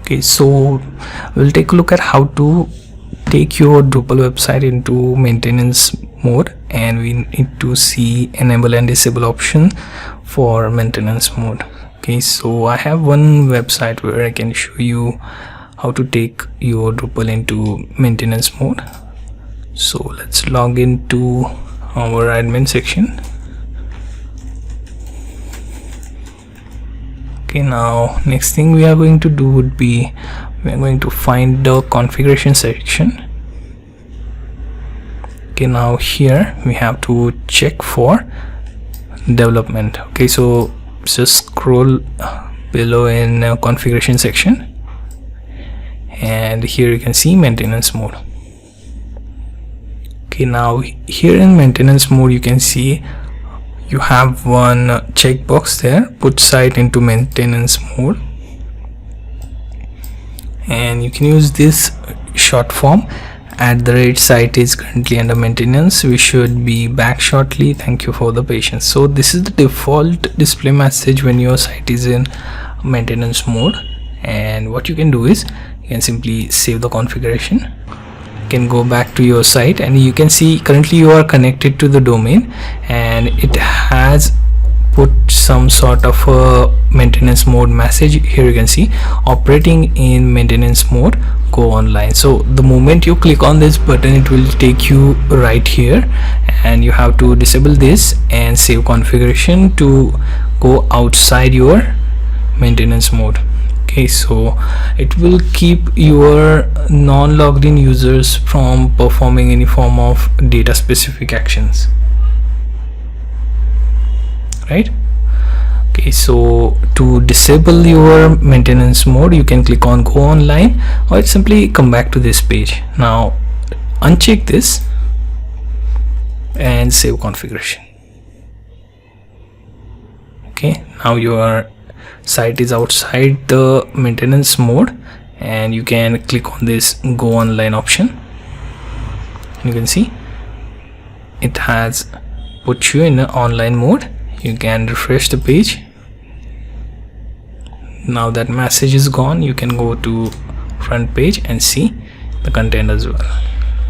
Okay, so we'll take a look at how to take your Drupal website into maintenance mode, and we need to see enable and disable option for maintenance mode. Okay, so I have one website where I can show you how to take your Drupal into maintenance mode. So let's log into our admin section. Okay, now next thing we are going to do would be we are going to find the configuration section. Okay, now here we have to check for development. Okay, so just scroll below in configuration section, and here you can see maintenance mode. Okay, now here in maintenance mode you can see you have one checkbox there, put site into maintenance mode, and you can use this short form @site is currently under maintenance, we should be back shortly, thank you for the patience. So this is the default display message when your site is in maintenance mode, and what you can do is you can simply save the configuration. You can go back to your site, and you can see currently you are connected to the domain, and it has put some sort of a maintenance mode message. Here you can see operating in maintenance mode, go online. So the moment you click on this button, it will take you right here, and you have to disable this and save configuration to go outside your maintenance mode. Okay, so it will keep your non-logged in users from performing any form of data specific actions, right? Okay, so to disable your maintenance mode, you can click on go online, or simply come back to this page. Now uncheck this and save configuration. Okay, now your site is outside the maintenance mode, and you can click on this go online option. You can see it has put you in an online mode. You can refresh the page. Now that message is gone, you can go to front page and see the content as well.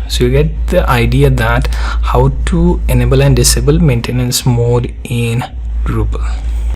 So you get the idea that how to enable and disable maintenance mode in Drupal.